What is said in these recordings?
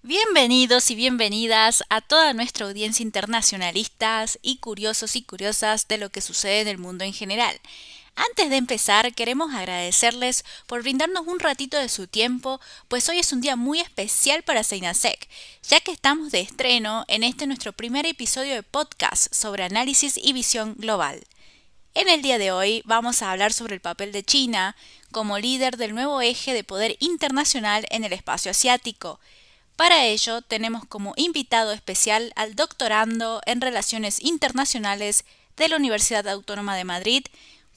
Bienvenidos y bienvenidas a toda nuestra audiencia internacionalistas y curiosos y curiosas de lo que sucede en el mundo en general. Antes de empezar, queremos agradecerles por brindarnos un ratito de su tiempo, pues hoy es un día muy especial para Seinasec, ya que estamos de estreno en este nuestro primer episodio de podcast sobre análisis y visión global. En el día de hoy vamos a hablar sobre el papel de China como líder del nuevo eje de poder internacional en el espacio asiático. Para ello tenemos como invitado especial al doctorando en Relaciones Internacionales de la Universidad Autónoma de Madrid,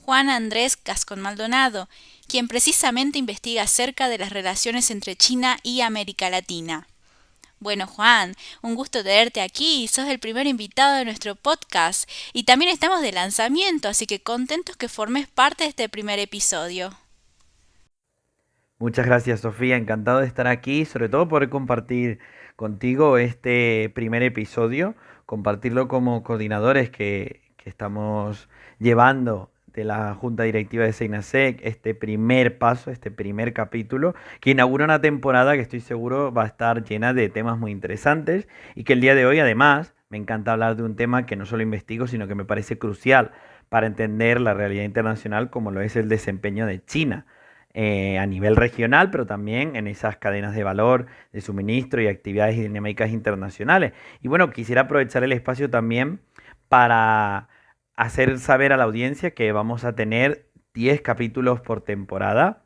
Juan Andrés Gascón Maldonado, quien precisamente investiga acerca de las relaciones entre China y América Latina. Bueno, Juan, un gusto tenerte aquí, sos el primer invitado de nuestro podcast y también estamos de lanzamiento, así que contentos que formes parte de este primer episodio. Muchas gracias, Sofía. Encantado de estar aquí, sobre todo poder compartir contigo este primer episodio, compartirlo como coordinadores que estamos llevando de la Junta Directiva de Seinasec, este primer paso, este primer capítulo, que inaugura una temporada que estoy seguro va a estar llena de temas muy interesantes y que el día de hoy, además, me encanta hablar de un tema que no solo investigo, sino que me parece crucial para entender la realidad internacional, como lo es el desempeño de China a nivel regional, pero también en esas cadenas de valor, de suministro y actividades dinámicas internacionales. Y bueno, quisiera aprovechar el espacio también para hacer saber a la audiencia que vamos a tener 10 capítulos por temporada.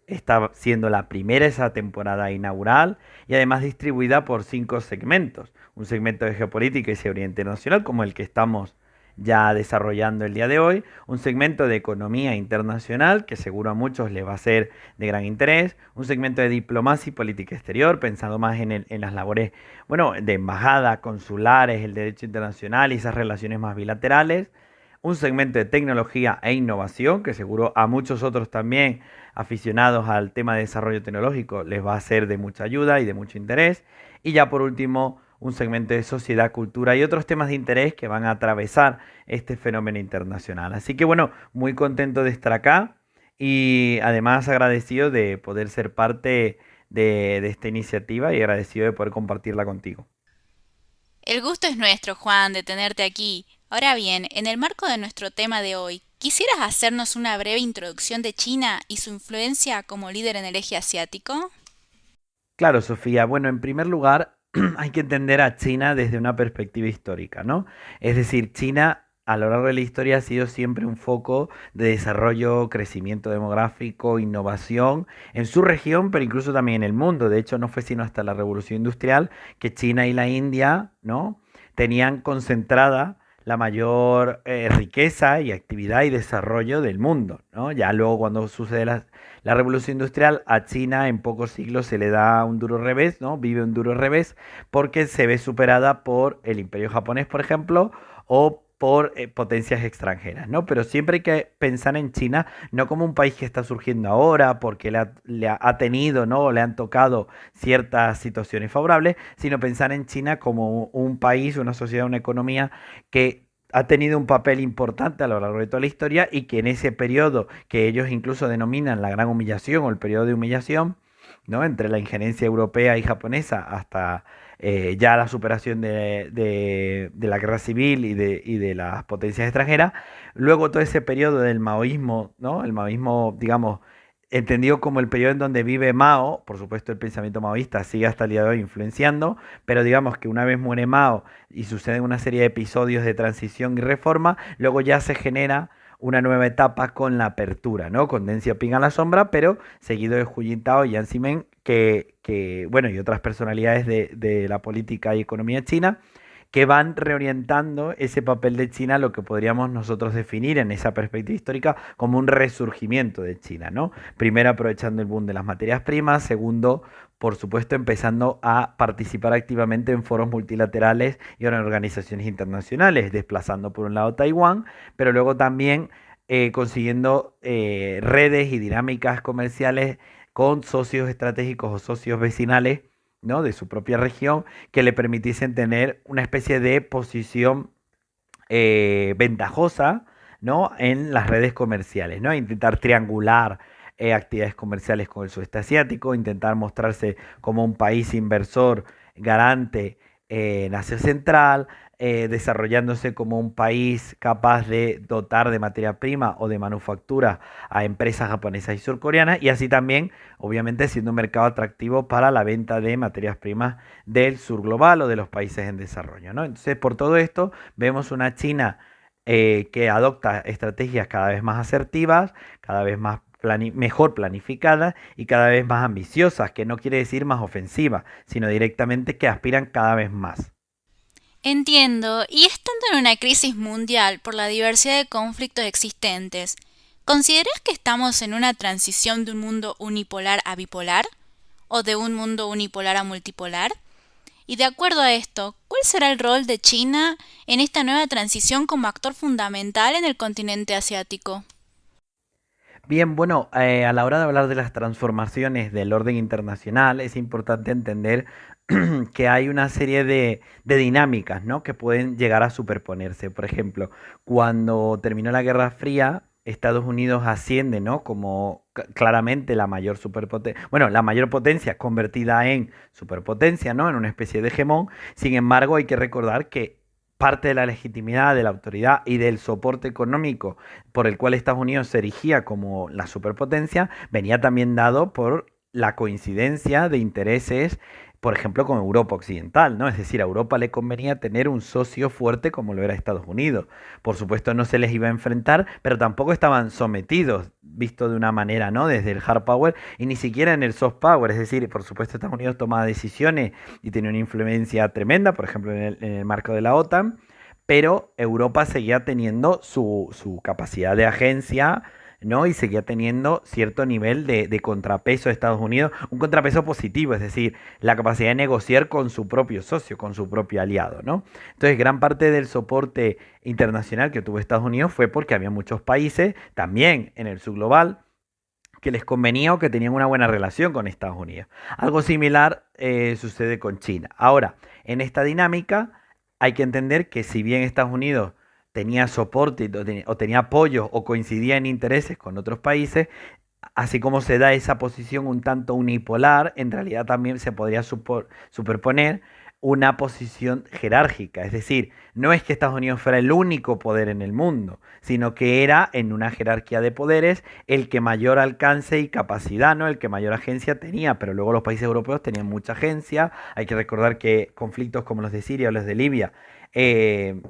Está siendo la primera esa temporada inaugural y además distribuida por 5 segmentos. Un segmento de geopolítica y seguridad internacional como el que estamos ya desarrollando el día de hoy, un segmento de economía internacional que seguro a muchos les va a ser de gran interés, un segmento de diplomacia y política exterior, pensando más en las labores, bueno, de embajada, consulares, el derecho internacional y esas relaciones más bilaterales, un segmento de tecnología e innovación, que seguro a muchos otros también aficionados al tema de desarrollo tecnológico les va a ser de mucha ayuda y de mucho interés, y ya por último, un segmento de sociedad, cultura y otros temas de interés que van a atravesar este fenómeno internacional. Así que bueno, muy contento de estar acá y además agradecido de poder ser parte de esta iniciativa y agradecido de poder compartirla contigo. El gusto es nuestro, Juan, de tenerte aquí. Ahora bien, en el marco de nuestro tema de hoy, ¿quisieras hacernos una breve introducción de China y su influencia como líder en el eje asiático? Claro, Sofía. Bueno, en primer lugar, hay que entender a China desde una perspectiva histórica, ¿no? Es decir, China a lo largo de la historia ha sido siempre un foco de desarrollo, crecimiento demográfico, innovación en su región, pero incluso también en el mundo. De hecho, no fue sino hasta la Revolución Industrial que China y la India, ¿no? Tenían concentrada la mayor riqueza y actividad y desarrollo del mundo, ¿no? Ya luego cuando sucede la revolución industrial, a China en pocos siglos se le da un duro revés, ¿no? Vive un duro revés porque se ve superada por el imperio japonés, por ejemplo, o por potencias extranjeras, ¿no? Pero siempre hay que pensar en China no como un país que está surgiendo ahora porque ha tenido, ¿no? O le han tocado ciertas situaciones favorables, sino pensar en China como un país, una sociedad, una economía que ha tenido un papel importante a lo largo de toda la historia y que en ese periodo que ellos incluso denominan la gran humillación o el periodo de humillación, ¿no? Entre la injerencia europea y japonesa hasta ya la superación de la guerra civil y de las potencias extranjeras, luego todo ese periodo del maoísmo, ¿no? El maoísmo, digamos, entendido como el periodo en donde vive Mao, por supuesto el pensamiento maoísta sigue hasta el día de hoy influenciando, pero digamos que una vez muere Mao y suceden una serie de episodios de transición y reforma, luego ya se genera una nueva etapa con la apertura, ¿no? Con Deng Xiaoping a la sombra, pero seguido de Hu Jintao y Jiang Zemin, bueno, y otras personalidades de la política y economía china, que van reorientando ese papel de China, lo que podríamos nosotros definir en esa perspectiva histórica como un resurgimiento de China, ¿no? Primero aprovechando el boom de las materias primas, segundo, por supuesto, empezando a participar activamente en foros multilaterales y en organizaciones internacionales, desplazando por un lado Taiwán, pero luego también consiguiendo redes y dinámicas comerciales con socios estratégicos o socios vecinales, ¿no? De su propia región que le permitiesen tener una especie de posición ventajosa, ¿no? En las redes comerciales, ¿no? Intentar triangular actividades comerciales con el sudeste asiático, intentar mostrarse como un país inversor garante en Asia Central, desarrollándose como un país capaz de dotar de materia prima o de manufactura a empresas japonesas y surcoreanas, y así también, obviamente, siendo un mercado atractivo para la venta de materias primas del sur global o de los países en desarrollo, ¿no? Entonces, por todo esto, vemos una China que adopta estrategias cada vez más asertivas, cada vez más mejor planificadas y cada vez más ambiciosas, que no quiere decir más ofensivas, sino directamente que aspiran cada vez más. Entiendo, y estando en una crisis mundial por la diversidad de conflictos existentes, ¿consideras que estamos en una transición de un mundo unipolar a bipolar? ¿O de un mundo unipolar a multipolar? Y de acuerdo a esto, ¿cuál será el rol de China en esta nueva transición como actor fundamental en el continente asiático? Bien, bueno, a la hora de hablar de las transformaciones del orden internacional, es importante entender que hay una serie de dinámicas, ¿no? Que pueden llegar a superponerse. Por ejemplo, cuando terminó la Guerra Fría, Estados Unidos asciende, ¿no? Como claramente la mayor superpotencia, bueno, la mayor potencia convertida en superpotencia, ¿no? En una especie de hegemón. Sin embargo, hay que recordar que parte de la legitimidad, de la autoridad y del soporte económico por el cual Estados Unidos se erigía como la superpotencia, venía también dado por la coincidencia de intereses, por ejemplo, con Europa Occidental, ¿no? Es decir, a Europa le convenía tener un socio fuerte como lo era Estados Unidos. Por supuesto, no se les iba a enfrentar, pero tampoco estaban sometidos, visto de una manera, ¿no? Desde el hard power y ni siquiera en el soft power. Es decir, por supuesto, Estados Unidos tomaba decisiones y tenía una influencia tremenda, por ejemplo, en el marco de la OTAN, pero Europa seguía teniendo su capacidad de agencia, ¿no? Y seguía teniendo cierto nivel de contrapeso de Estados Unidos, un contrapeso positivo, es decir, la capacidad de negociar con su propio socio, con su propio aliado, ¿no? Entonces, gran parte del soporte internacional que tuvo Estados Unidos fue porque había muchos países, también en el subglobal, que les convenía o que tenían una buena relación con Estados Unidos. Algo similar sucede con China. Ahora, en esta dinámica hay que entender que si bien Estados Unidos tenía soporte o tenía apoyo o coincidía en intereses con otros países, así como se da esa posición un tanto unipolar, en realidad también se podría superponer una posición jerárquica. Es decir, no es que Estados Unidos fuera el único poder en el mundo, sino que era en una jerarquía de poderes el que mayor alcance y capacidad, ¿no? El que mayor agencia tenía, pero luego los países europeos tenían mucha agencia. Hay que recordar que conflictos como los de Siria o los de Libia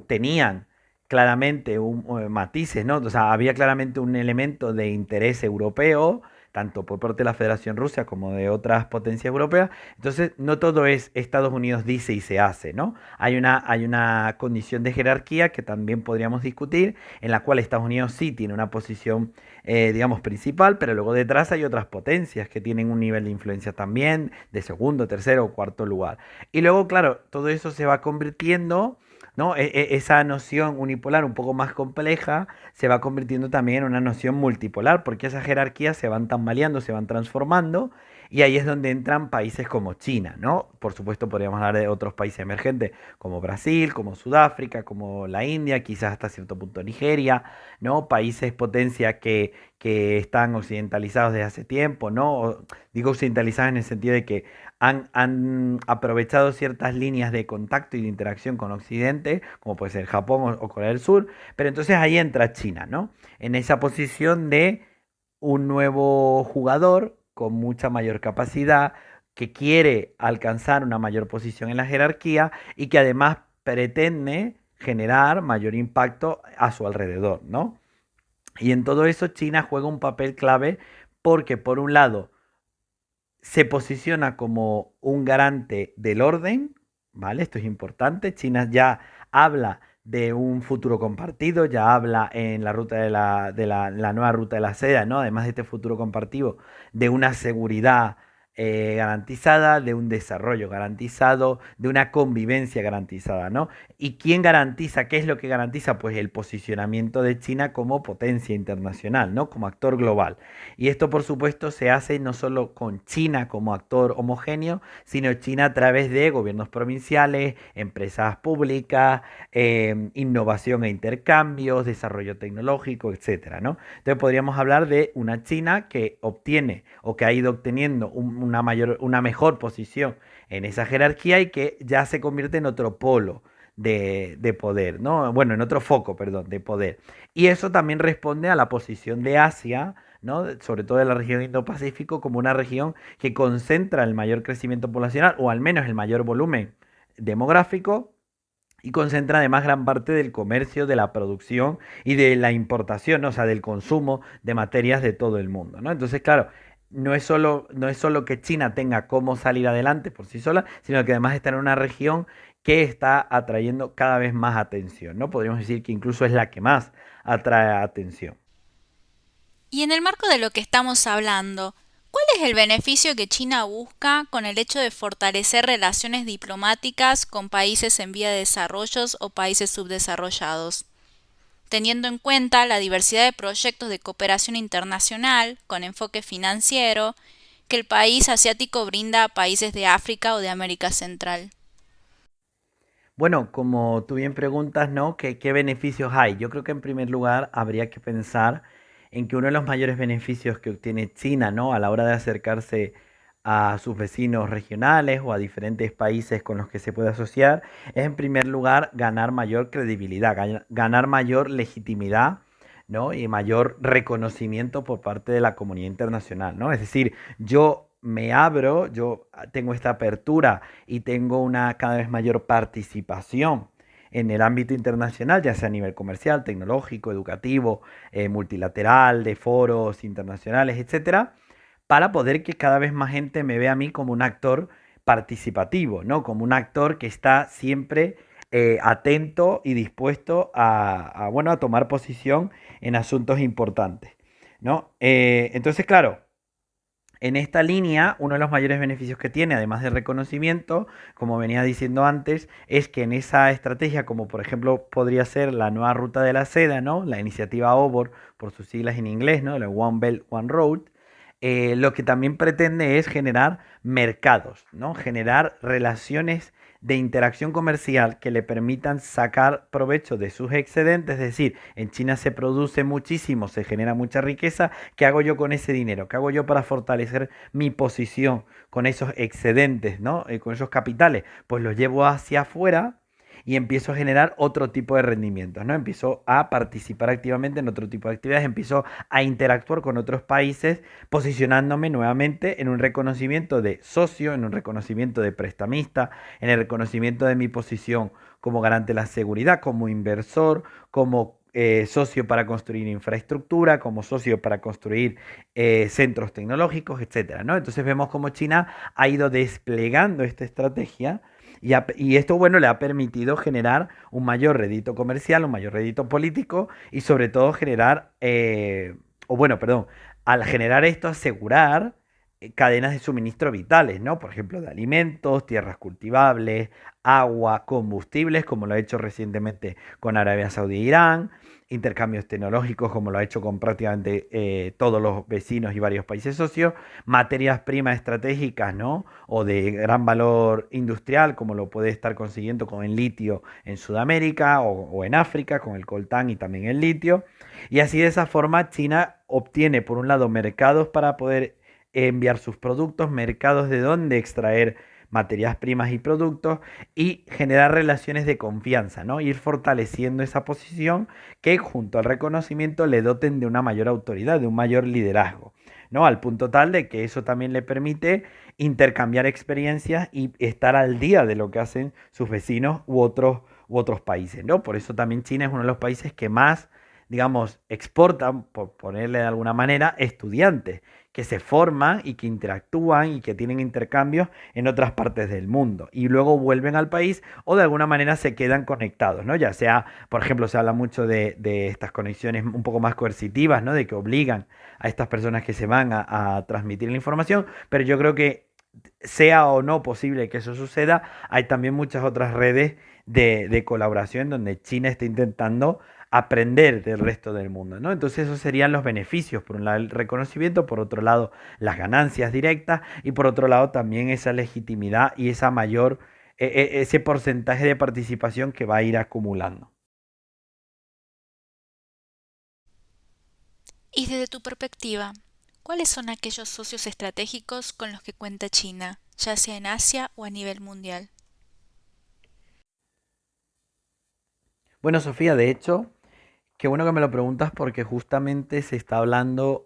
tenían claramente matices, ¿no? O sea, había claramente un elemento de interés europeo, tanto por parte de la Federación Rusa como de otras potencias europeas. Entonces, no todo es Estados Unidos dice y se hace, ¿no? Hay una condición de jerarquía que también podríamos discutir, en la cual Estados Unidos sí tiene una posición, digamos, principal, pero luego detrás hay otras potencias que tienen un nivel de influencia también, de segundo, tercero o cuarto lugar. Y luego, claro, todo eso se va convirtiendo, ¿no? Esa noción unipolar un poco más compleja se va convirtiendo también en una noción multipolar, porque esas jerarquías se van tambaleando, se van transformando, y ahí es donde entran países como China, ¿no? Por supuesto, podríamos hablar de otros países emergentes como Brasil, como Sudáfrica, como la India, quizás hasta cierto punto Nigeria, ¿no? Países potencia que están occidentalizados desde hace tiempo, ¿no? Digo occidentalizados en el sentido de que han aprovechado ciertas líneas de contacto y de interacción con Occidente, como puede ser Japón o Corea del Sur, pero entonces ahí entra China, ¿no? En esa posición de un nuevo jugador con mucha mayor capacidad, que quiere alcanzar una mayor posición en la jerarquía y que además pretende generar mayor impacto a su alrededor, ¿no? Y en todo eso China juega un papel clave porque por un lado se posiciona como un garante del orden, ¿vale? Esto es importante. China ya habla de un futuro compartido, ya habla en la ruta la nueva ruta de la seda, ¿no? Además de este futuro compartido, de una seguridad garantizada, de un desarrollo garantizado, de una convivencia garantizada, ¿no? ¿Y quién garantiza? ¿Qué es lo que garantiza? Pues el posicionamiento de China como potencia internacional, ¿no? Como actor global. Y esto, por supuesto, se hace no solo con China como actor homogéneo, sino China a través de gobiernos provinciales, empresas públicas, innovación e intercambios, desarrollo tecnológico, etcétera, ¿no? Entonces podríamos hablar de una China que obtiene o que ha ido obteniendo una mejor posición en esa jerarquía y que ya se convierte en otro polo de poder, ¿no? Bueno, en otro foco, perdón, de poder. Y eso también responde a la posición de Asia, ¿no? Sobre todo de la región Indo-Pacífico, como una región que concentra el mayor crecimiento poblacional, o al menos el mayor volumen demográfico, y concentra además gran parte del comercio, de la producción y de la importación, ¿no? O sea, del consumo de materias de todo el mundo, ¿no? Entonces, claro, no es solo que China tenga cómo salir adelante por sí sola, sino que además está en una región que está atrayendo cada vez más atención, ¿no? Podríamos decir que incluso es la que más atrae atención. Y en el marco de lo que estamos hablando, ¿cuál es el beneficio que China busca con el hecho de fortalecer relaciones diplomáticas con países en vía de desarrollos o países subdesarrollados? Teniendo en cuenta la diversidad de proyectos de cooperación internacional con enfoque financiero que el país asiático brinda a países de África o de América Central. Bueno, como tú bien preguntas, ¿no? ¿Qué beneficios hay? Yo creo que en primer lugar habría que pensar en que uno de los mayores beneficios que obtiene China, ¿no? A la hora de acercarse a sus vecinos regionales o a diferentes países con los que se puede asociar, es en primer lugar ganar mayor credibilidad, ganar mayor legitimidad, ¿no? Y mayor reconocimiento por parte de la comunidad internacional, ¿no? Es decir, yo me abro, yo tengo esta apertura y tengo una cada vez mayor participación en el ámbito internacional, ya sea a nivel comercial, tecnológico, educativo, multilateral, de foros internacionales, etcétera, para poder que cada vez más gente me vea a mí como un actor participativo, ¿no? Como un actor que está siempre atento y dispuesto bueno, a tomar posición en asuntos importantes, ¿no? Entonces, claro, en esta línea, uno de los mayores beneficios que tiene, además del reconocimiento, como venía diciendo antes, es que en esa estrategia, como por ejemplo podría ser la nueva ruta de la seda, ¿no? La iniciativa OBOR, por sus siglas en inglés, ¿no? La One Belt, One Road, lo que también pretende es generar mercados, ¿no? Generar relaciones de interacción comercial que le permitan sacar provecho de sus excedentes, es decir, en China se produce muchísimo, se genera mucha riqueza, ¿qué hago yo con ese dinero? ¿Qué hago yo para fortalecer mi posición con esos excedentes, ¿no? Con esos capitales? Pues los llevo hacia afuera y empiezo a generar otro tipo de rendimientos, ¿no? Empiezo a participar activamente en otro tipo de actividades, empiezo a interactuar con otros países, posicionándome nuevamente en un reconocimiento de socio, en un reconocimiento de prestamista, en el reconocimiento de mi posición como garante de la seguridad, como inversor, como socio para construir infraestructura, como socio para construir centros tecnológicos, etcétera, ¿no? Entonces vemos cómo China ha ido desplegando esta estrategia y esto, bueno, le ha permitido generar un mayor rédito comercial, un mayor rédito político y sobre todo generar, o bueno, perdón, al generar esto asegurar cadenas de suministro vitales, ¿no? Por ejemplo, de alimentos, tierras cultivables, agua, combustibles, como lo ha hecho recientemente con Arabia Saudí e Irán, intercambios tecnológicos, como lo ha hecho con prácticamente todos los vecinos y varios países socios, materias primas estratégicas, ¿no? O de gran valor industrial, como lo puede estar consiguiendo con el litio en Sudamérica o en África, con el coltán y también el litio. Y así de esa forma China obtiene, por un lado, mercados para poder enviar sus productos, mercados de donde extraer materias primas y productos y generar relaciones de confianza, ¿no? Ir fortaleciendo esa posición que junto al reconocimiento le doten de una mayor autoridad, de un mayor liderazgo, ¿no? Al punto tal de que eso también le permite intercambiar experiencias y estar al día de lo que hacen sus vecinos u otros países, ¿no? Por eso también China es uno de los países que más, digamos, exportan, por ponerle de alguna manera, estudiantes que se forman y que interactúan y que tienen intercambios en otras partes del mundo y luego vuelven al país o de alguna manera se quedan conectados, ¿no? Ya sea, por ejemplo, se habla mucho de estas conexiones un poco más coercitivas, ¿no? De que obligan a estas personas que se van a transmitir la información, pero yo creo que sea o no posible que eso suceda, hay también muchas otras redes de colaboración donde China está intentando aprender del resto del mundo, ¿no? Entonces esos serían los beneficios, por un lado el reconocimiento, por otro lado las ganancias directas y por otro lado también esa legitimidad y esa mayor, ese porcentaje de participación que va a ir acumulando. Y desde tu perspectiva, ¿Cuáles son aquellos socios estratégicos con los que cuenta China, ya sea en Asia o a nivel mundial? Bueno, Sofía, de hecho, qué bueno que me lo preguntas porque justamente se está hablando,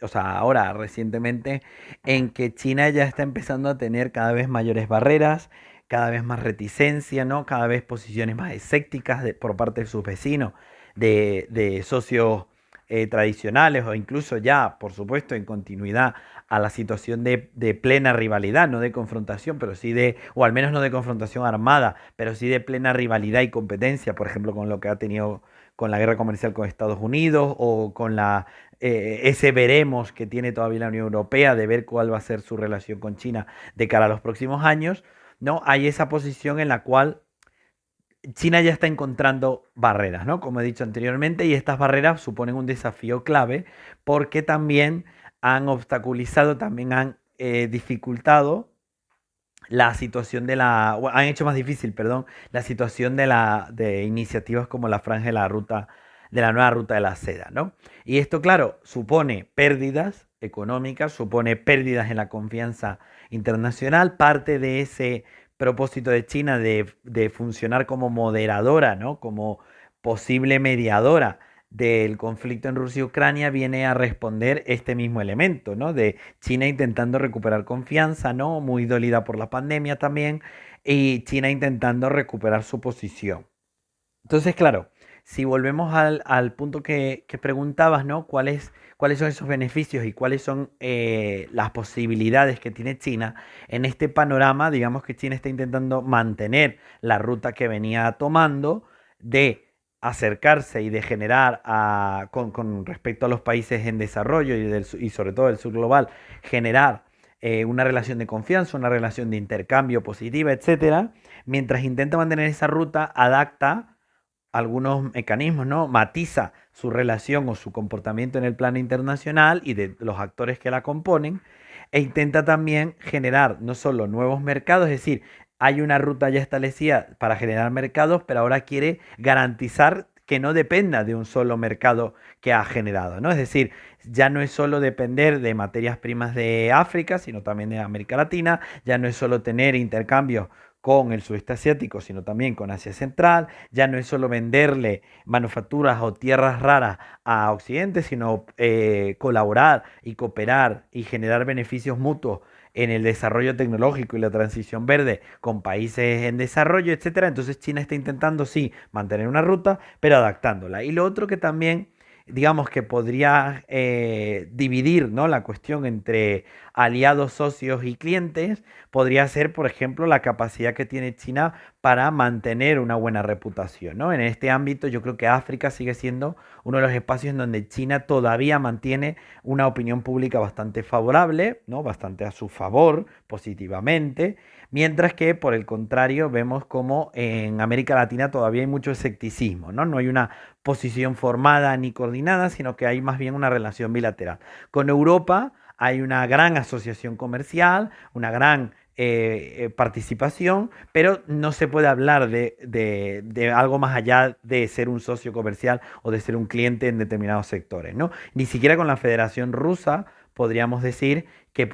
o sea, ahora recientemente, en que China ya está empezando a tener cada vez mayores barreras, cada vez más reticencia, ¿no? Cada vez posiciones más escépticas por parte de sus vecinos, de socios tradicionales o incluso ya, por supuesto, en continuidad a la situación de plena rivalidad, no de confrontación, pero sí de, o al menos no de confrontación armada, pero sí de plena rivalidad y competencia, por ejemplo, con lo que ha tenido con la guerra comercial con Estados Unidos o con ese veremos que tiene todavía la Unión Europea de ver cuál va a ser su relación con China de cara a los próximos años, ¿no? Hay esa posición en la cual China ya está encontrando barreras, ¿no? Como he dicho anteriormente, y estas barreras suponen un desafío clave porque también han obstaculizado, también han dificultado la situación o han hecho más difícil, perdón, la situación de iniciativas como la franja de la ruta, de la nueva ruta de la seda, ¿no? Y esto, claro, supone pérdidas económicas, supone pérdidas en la confianza internacional, parte de ese propósito de China de funcionar como moderadora, ¿no? Como posible mediadora del conflicto en Rusia y Ucrania viene a responder este mismo elemento, ¿no? De China intentando recuperar confianza, ¿no? Muy dolida por la pandemia también, y China intentando recuperar su posición. Entonces, claro, si volvemos al punto que preguntabas, ¿no? ¿Cuáles son esos beneficios y cuáles son las posibilidades que tiene China en este panorama? Digamos que China está intentando mantener la ruta que venía tomando de acercarse y de generar con respecto a los países en desarrollo y sobre todo el sur global, generar una relación de confianza, una relación de intercambio positiva, etcétera. Mientras intenta mantener esa ruta, adapta algunos mecanismos, ¿no? Matiza su relación o su comportamiento en el plano internacional y de los actores que la componen, e intenta también generar no solo nuevos mercados, es decir, hay una ruta ya establecida para generar mercados, pero ahora quiere garantizar que no dependa de un solo mercado que ha generado, ¿no? Es decir, ya no es solo depender de materias primas de África, sino también de América Latina, ya no es solo tener intercambios con el sudeste asiático, sino también con Asia Central. Ya no es solo venderle manufacturas o tierras raras a Occidente, sino colaborar y cooperar y generar beneficios mutuos en el desarrollo tecnológico y la transición verde con países en desarrollo, etcétera. Entonces China está intentando, sí, mantener una ruta, pero adaptándola. Y lo otro que también, digamos que podría dividir, ¿no? La cuestión entre aliados, socios y clientes, podría ser, por ejemplo, la capacidad que tiene China para mantener una buena reputación, ¿no? En este ámbito yo creo que África sigue siendo uno de los espacios en donde China todavía mantiene una opinión pública bastante favorable, ¿no? Bastante a su favor, positivamente, mientras que por el contrario vemos como en América Latina todavía hay mucho escepticismo, ¿no? No hay una posición formada ni coordinada, sino que hay más bien una relación bilateral. Con Europa hay una gran asociación comercial, una gran participación, pero no se puede hablar de algo más allá de ser un socio comercial o de ser un cliente en determinados sectores, ¿no? Ni siquiera con la Federación Rusa podríamos decir que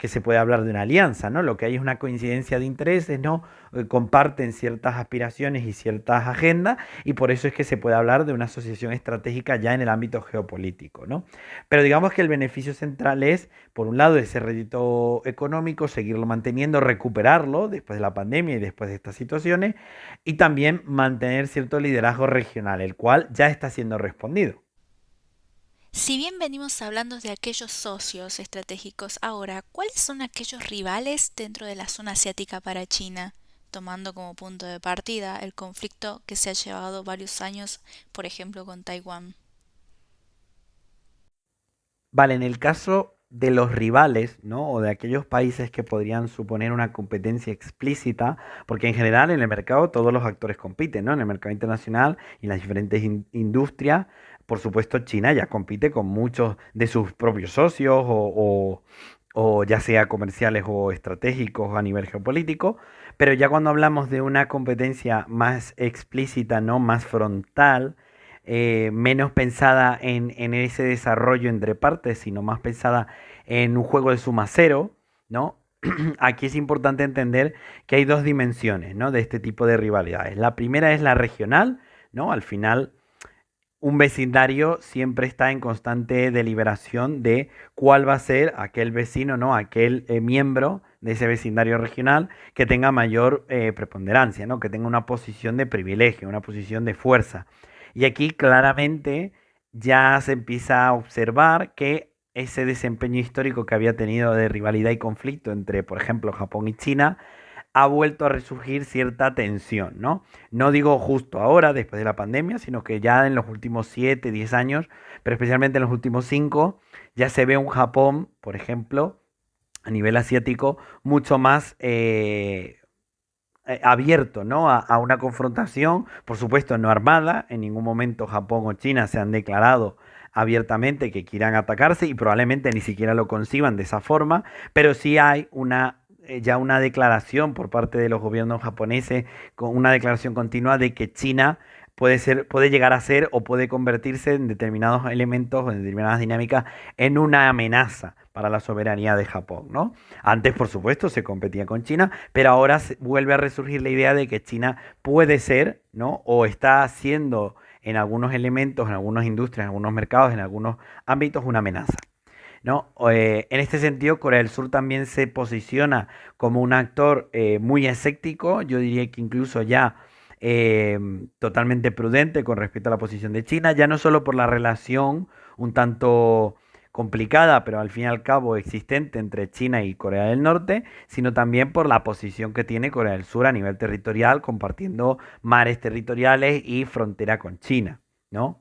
se puede hablar de una alianza, ¿no? Lo que hay es una coincidencia de intereses, ¿no? Comparten ciertas aspiraciones y ciertas agendas, y por eso es que se puede hablar de una asociación estratégica ya en el ámbito geopolítico, ¿no? Pero digamos que el beneficio central es, por un lado, ese rédito económico, seguirlo manteniendo, recuperarlo después de la pandemia y después de estas situaciones, y también mantener cierto liderazgo regional, el cual ya está siendo respondido. Si bien venimos hablando de aquellos socios estratégicos ahora, ¿cuáles son aquellos rivales dentro de la zona asiática para China? Tomando como punto de partida el conflicto que se ha llevado varios años, por ejemplo, con Taiwán. Vale, en el caso de los rivales, ¿no? O de aquellos países que podrían suponer una competencia explícita, porque en general en el mercado todos los actores compiten, ¿no? En el mercado internacional y en las diferentes industrias, por supuesto China ya compite con muchos de sus propios socios o ya sea comerciales o estratégicos a nivel geopolítico, pero ya cuando hablamos de una competencia más explícita, ¿no? Más frontal, menos pensada en ese desarrollo entre partes, sino más pensada en un juego de suma cero, ¿no? Aquí es importante entender que hay dos dimensiones, ¿no? De este tipo de rivalidades. La primera es la regional, ¿no? Al final un vecindario siempre está en constante deliberación de cuál va a ser aquel vecino, ¿no? Aquel miembro de ese vecindario regional que tenga mayor preponderancia, ¿no? Que tenga una posición de privilegio, una posición de fuerza. Y aquí claramente ya se empieza a observar que ese desempeño histórico que había tenido de rivalidad y conflicto entre, por ejemplo, Japón y China, ha vuelto a resurgir cierta tensión, ¿no? No digo justo ahora, después de la pandemia, sino que ya en los últimos 7, 10 años, pero especialmente en los últimos 5, ya se ve un Japón, por ejemplo, a nivel asiático, mucho más abierto, ¿no? A una confrontación, por supuesto no armada, en ningún momento Japón o China se han declarado abiertamente que quieran atacarse y probablemente ni siquiera lo conciban de esa forma, pero sí hay ya una declaración por parte de los gobiernos japoneses, con una declaración continua de que China puede llegar a ser o puede convertirse en determinados elementos o en determinadas dinámicas en una amenaza para la soberanía de Japón, ¿no? Antes, por supuesto, se competía con China, pero ahora vuelve a resurgir la idea de que China puede ser, ¿no? O está siendo en algunos elementos, en algunas industrias, en algunos mercados, en algunos ámbitos, una amenaza. ¿No? En este sentido, Corea del Sur también se posiciona como un actor muy escéptico, yo diría que incluso ya eh, totalmente prudente con respecto a la posición de China, ya no solo por la relación un tanto complicada, pero al fin y al cabo existente entre China y Corea del Norte, sino también por la posición que tiene Corea del Sur a nivel territorial, compartiendo mares territoriales y frontera con China, ¿no?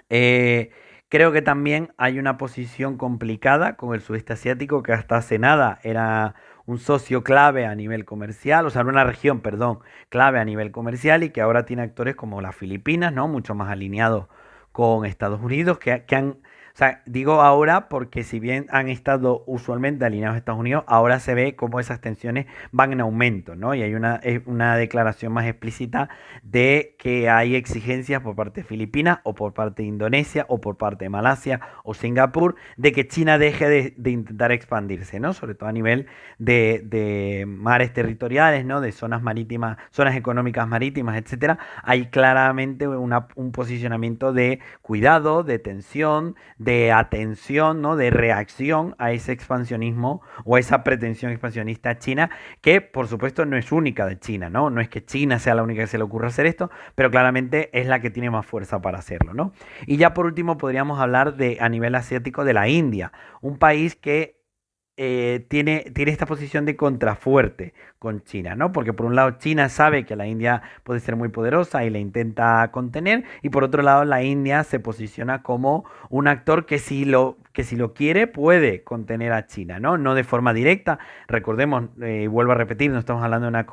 Eh, Creo que también hay una posición complicada con el sudeste asiático que hasta hace nada era un socio clave a nivel comercial, o sea, una región, perdón, clave a nivel comercial y que ahora tiene actores como las Filipinas, ¿no? Mucho más alineados con Estados Unidos, que han, o sea, digo ahora porque si bien han estado usualmente alineados a Estados Unidos, ahora se ve como esas tensiones van en aumento, ¿no? Y hay una declaración más explícita de que hay exigencias por parte de Filipinas o por parte de Indonesia o por parte de Malasia o Singapur de que China deje de intentar expandirse, ¿no? Sobre todo a nivel de mares territoriales, ¿no? De zonas marítimas, zonas económicas marítimas, etcétera. Hay claramente un posicionamiento de cuidado, de tensión, de atención, ¿no? De reacción a ese expansionismo o a esa pretensión expansionista china, que por supuesto no es única de China, ¿no? No es que China sea la única que se le ocurra hacer esto, pero claramente es la que tiene más fuerza para hacerlo, ¿no? Y ya por último podríamos hablar de a nivel asiático de la India, un país que tiene esta posición de contrafuerte con China, ¿no? Porque por un lado China sabe que la India puede ser muy poderosa y la intenta contener, y por otro lado la India se posiciona como un actor que si lo quiere puede contener a China, ¿no? No de forma directa, recordemos, vuelvo a repetir, no estamos hablando de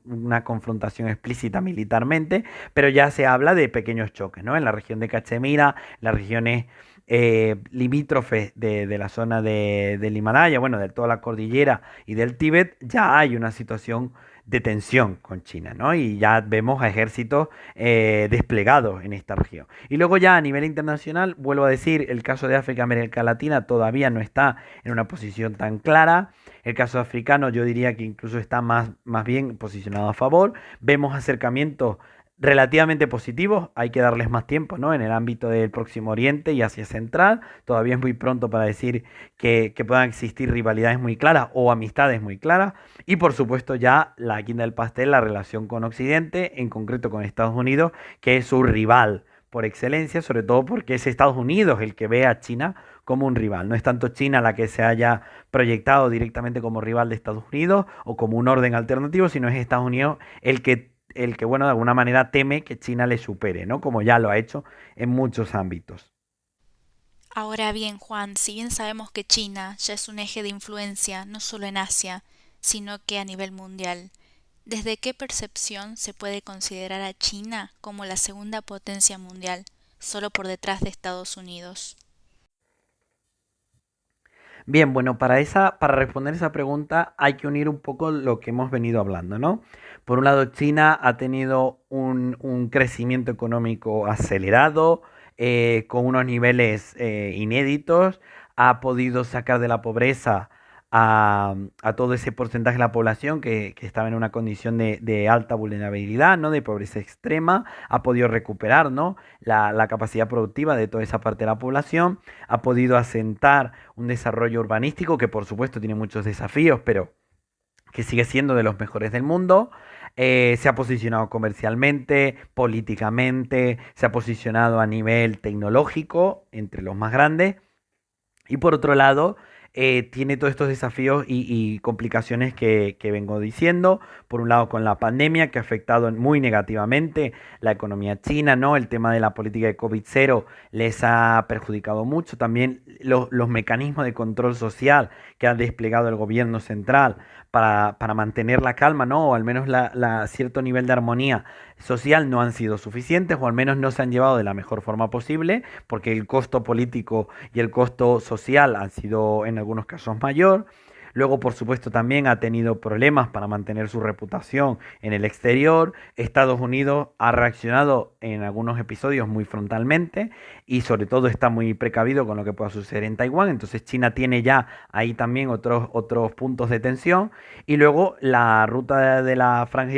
una confrontación explícita militarmente, pero ya se habla de pequeños choques, ¿no? En la región de Cachemira, las regiones limítrofes de la zona del Himalaya, bueno, de toda la cordillera y del Tíbet, ya hay una situación de tensión con China, ¿no? Y ya vemos a ejércitos desplegados en esta región. Y luego ya a nivel internacional, vuelvo a decir, el caso de África América Latina todavía no está en una posición tan clara. El caso africano yo diría que incluso está más bien posicionado a favor. Vemos acercamientos relativamente positivos, hay que darles más tiempo, ¿no? En el ámbito del Próximo Oriente y Asia Central, todavía es muy pronto para decir que puedan existir rivalidades muy claras o amistades muy claras, y por supuesto ya la guinda del pastel, la relación con Occidente, en concreto con Estados Unidos, que es su rival por excelencia, sobre todo porque es Estados Unidos el que ve a China como un rival. No es tanto China la que se haya proyectado directamente como rival de Estados Unidos o como un orden alternativo, sino es Estados Unidos el que, bueno, de alguna manera teme que China le supere, ¿no? Como ya lo ha hecho en muchos ámbitos. Ahora bien, Juan, si bien sabemos que China ya es un eje de influencia no solo en Asia, sino que a nivel mundial, ¿desde qué percepción se puede considerar a China como la segunda potencia mundial, solo por detrás de Estados Unidos? Bien, bueno, para responder esa pregunta hay que unir un poco lo que hemos venido hablando, ¿no? Por un lado, China ha tenido un crecimiento económico acelerado, con unos niveles inéditos, ha podido sacar de la pobreza a todo ese porcentaje de la población que estaba en una condición de alta vulnerabilidad, ¿no? De pobreza extrema, ha podido recuperar, ¿no? La capacidad productiva de toda esa parte de la población, ha podido asentar un desarrollo urbanístico que por supuesto tiene muchos desafíos, pero que sigue siendo de los mejores del mundo. Se ha posicionado comercialmente, políticamente, se ha posicionado a nivel tecnológico, entre los más grandes. Y por otro lado, tiene todos estos desafíos y complicaciones que vengo diciendo. Por un lado, con la pandemia que ha afectado muy negativamente la economía china, ¿no? El tema de la política de covid cero les ha perjudicado mucho. También los mecanismos de control social que ha desplegado el gobierno central para mantener la calma, ¿no? O al menos cierto nivel de armonía social no han sido suficientes, o al menos no se han llevado de la mejor forma posible, porque el costo político y el costo social han sido en algunos casos mayor. Luego, por supuesto, también ha tenido problemas para mantener su reputación en el exterior. Estados Unidos ha reaccionado en algunos episodios muy frontalmente y sobre todo está muy precavido con lo que pueda suceder en Taiwán. Entonces China tiene ya ahí también otros puntos de tensión. Y luego la ruta de la franja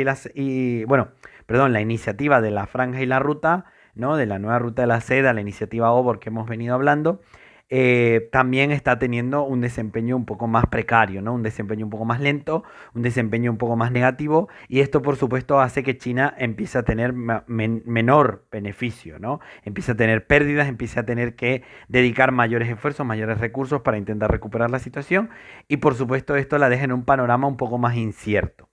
bueno, perdón, la iniciativa de la franja y la ruta, ¿no? De la nueva ruta de la seda, la iniciativa OBOR que hemos venido hablando, también está teniendo un desempeño un poco más precario, ¿no? Un desempeño un poco más lento, un desempeño un poco más negativo, y esto por supuesto hace que China empiece a tener menor beneficio, ¿no? Empiece a tener pérdidas, empiece a tener que dedicar mayores esfuerzos, mayores recursos para intentar recuperar la situación, y por supuesto esto la deja en un panorama un poco más incierto.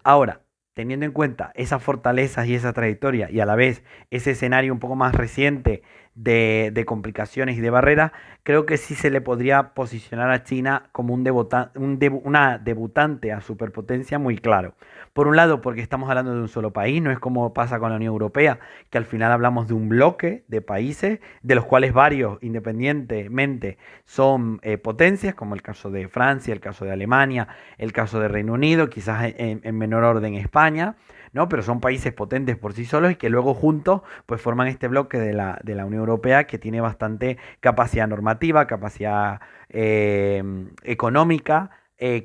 Ahora, teniendo en cuenta esas fortalezas y esa trayectoria y a la vez ese escenario un poco más reciente de complicaciones y de barreras, creo que sí se le podría posicionar a China como una debutante a superpotencia muy claro. Por un lado, porque estamos hablando de un solo país, no es como pasa con la Unión Europea, que al final hablamos de un bloque de países, de los cuales varios independientemente son potencias, como el caso de Francia, el caso de Alemania, el caso de Reino Unido, quizás en menor orden España, ¿no? Pero son países potentes por sí solos y que luego juntos pues forman este bloque de la Unión Europea que tiene bastante capacidad normativa, capacidad económica,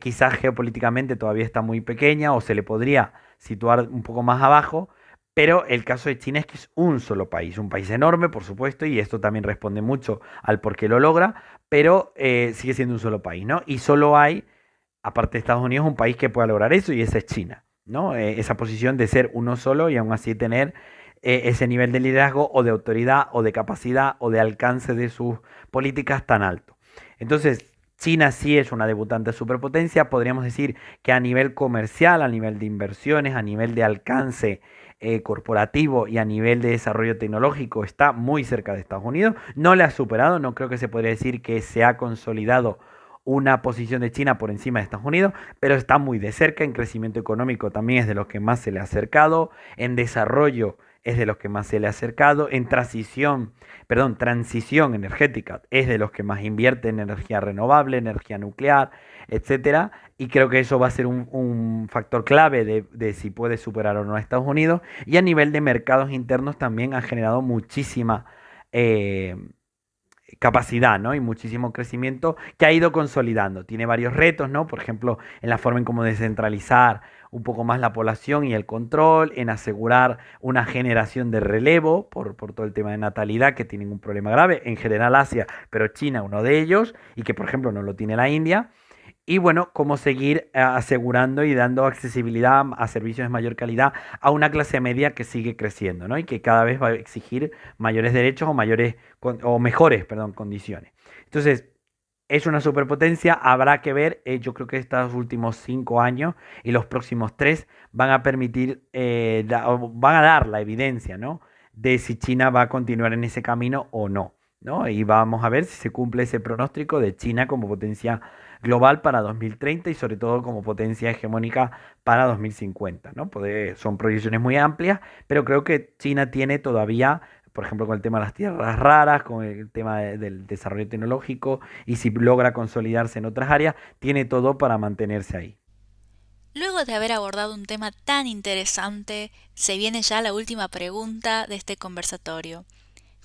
quizás geopolíticamente todavía está muy pequeña o se le podría situar un poco más abajo. Pero el caso de China es que es un solo país, un país enorme, por supuesto, y esto también responde mucho al por qué lo logra, pero sigue siendo un solo país, ¿no? Y solo hay, aparte de Estados Unidos, un país que pueda lograr eso y ese es China, ¿no? Esa posición de ser uno solo y aún así tener ese nivel de liderazgo o de autoridad o de capacidad o de alcance de sus políticas tan alto. Entonces, China sí es una debutante superpotencia, podríamos decir que a nivel comercial, a nivel de inversiones, a nivel de alcance corporativo y a nivel de desarrollo tecnológico está muy cerca de Estados Unidos. No le ha superado, no creo que se podría decir que se ha consolidado una posición de China por encima de Estados Unidos, pero está muy de cerca. En crecimiento económico también es de los que más se le ha acercado, en desarrollo es de los que más se le ha acercado, en transición energética es de los que más invierte en energía renovable, energía nuclear, etcétera. Y creo que eso va a ser un factor clave de si puede superar o no a Estados Unidos. Y a nivel de mercados internos también ha generado muchísima eh, capacidad, ¿no? Y muchísimo crecimiento que ha ido consolidando. Tiene varios retos, ¿no? Por ejemplo, en la forma en cómo descentralizar un poco más la población y el control, en asegurar una generación de relevo por todo el tema de natalidad, que tienen un problema grave, en general Asia, pero China uno de ellos, y que por ejemplo no lo tiene la India. Y bueno, cómo seguir asegurando y dando accesibilidad a servicios de mayor calidad a una clase media que sigue creciendo, ¿no? Y que cada vez va a exigir mayores derechos o o mejores, perdón, condiciones. Entonces, es una superpotencia, habrá que ver, yo creo que estos últimos 5 años y los próximos tres van a permitir, o van a dar la evidencia, ¿no? De si China va a continuar en ese camino o no, ¿no? Y vamos a ver si se cumple ese pronóstico de China como potencia global para 2030 y sobre todo como potencia hegemónica para 2050, ¿no? Son proyecciones muy amplias, pero creo que China tiene todavía por ejemplo, con el tema de las tierras raras, con el tema del desarrollo tecnológico, y si logra consolidarse en otras áreas, tiene todo para mantenerse ahí. Luego de haber abordado un tema tan interesante, se viene ya la última pregunta de este conversatorio.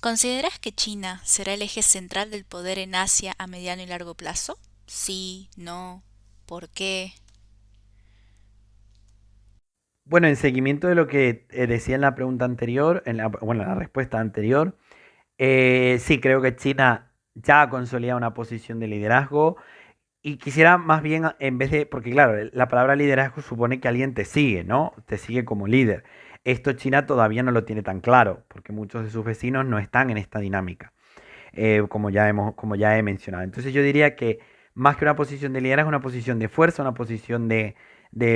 ¿Consideras que China será el eje central del poder en Asia a mediano y largo plazo? Sí, no, ¿por qué? Bueno, en seguimiento de lo que decía en la pregunta anterior, bueno, en la respuesta anterior, sí, creo que China ya ha consolidado una posición de liderazgo y quisiera más bien, en vez de, porque claro, la palabra liderazgo supone que alguien te sigue, ¿no? Te sigue como líder. Esto China todavía no lo tiene tan claro, porque muchos de sus vecinos no están en esta dinámica, como ya he mencionado. Entonces yo diría que más que una posición de liderazgo, una posición de fuerza, una posición de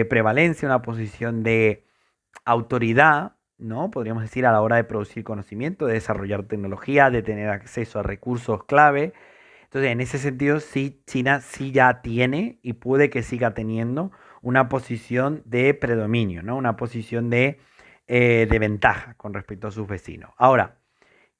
prevalencia, una posición de autoridad, ¿no? Podríamos decir a la hora de producir conocimiento, de desarrollar tecnología, de tener acceso a recursos clave. Entonces, en ese sentido, sí, China sí ya tiene y puede que siga teniendo una posición de predominio, ¿no? Una posición de ventaja con respecto a sus vecinos. Ahora,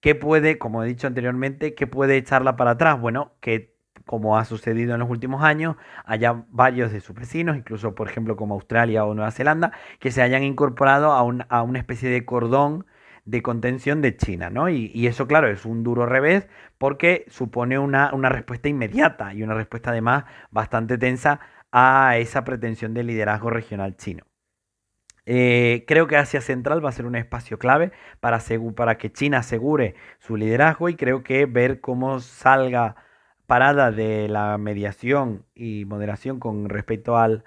¿qué puede, como he dicho anteriormente, qué puede echarla para atrás? Bueno, que como ha sucedido en los últimos años, haya varios de sus vecinos, incluso por ejemplo como Australia o Nueva Zelanda, que se hayan incorporado a una especie de cordón de contención de China, ¿no? Y eso, claro, es un duro revés porque supone una respuesta inmediata y una respuesta además bastante tensa a esa pretensión de liderazgo regional chino. Creo que Asia Central va a ser un espacio clave para que China asegure su liderazgo y creo que ver cómo salga parada de la mediación y moderación con respecto al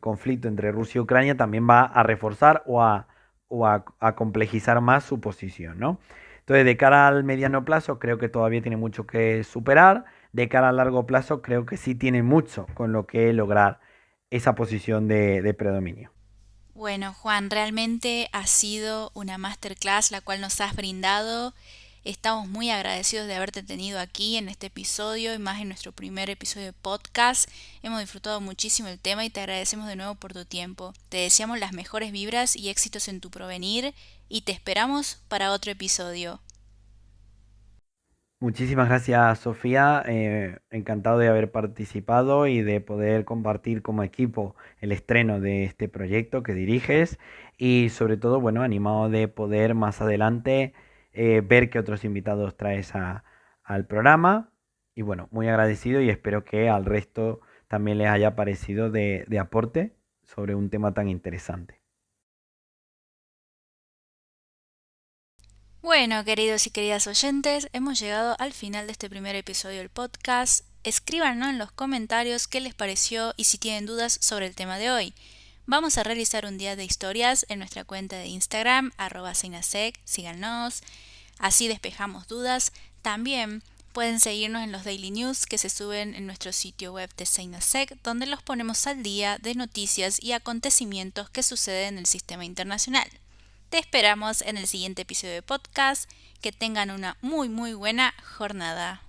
conflicto entre Rusia y Ucrania también va a reforzar o a complejizar más su posición, ¿no? Entonces, de cara al mediano plazo, creo que todavía tiene mucho que superar. De cara al largo plazo, creo que sí tiene mucho con lo que lograr esa posición de predominio. Bueno, Juan, realmente ha sido una masterclass la cual nos has brindado. Estamos muy agradecidos de haberte tenido aquí en este episodio y más en nuestro primer episodio de podcast. Hemos disfrutado muchísimo el tema y te agradecemos de nuevo por tu tiempo. Te deseamos las mejores vibras y éxitos en tu provenir y te esperamos para otro episodio. Muchísimas gracias, Sofía. Encantado de haber participado y de poder compartir como equipo el estreno de este proyecto que diriges y sobre todo, bueno, animado de poder más adelante ver qué otros invitados traes al programa. Y bueno, muy agradecido y espero que al resto también les haya parecido de aporte sobre un tema tan interesante. Bueno, queridos y queridas oyentes, hemos llegado al final de este primer episodio del podcast. Escríbanos en los comentarios qué les pareció y si tienen dudas sobre el tema de hoy. Vamos a realizar un día de historias en nuestra cuenta de Instagram, @seinasec, síganos, así despejamos dudas. También pueden seguirnos en los daily news que se suben en nuestro sitio web de Seinasec, donde los ponemos al día de noticias y acontecimientos que suceden en el sistema internacional. Te esperamos en el siguiente episodio de podcast. Que tengan una muy buena jornada.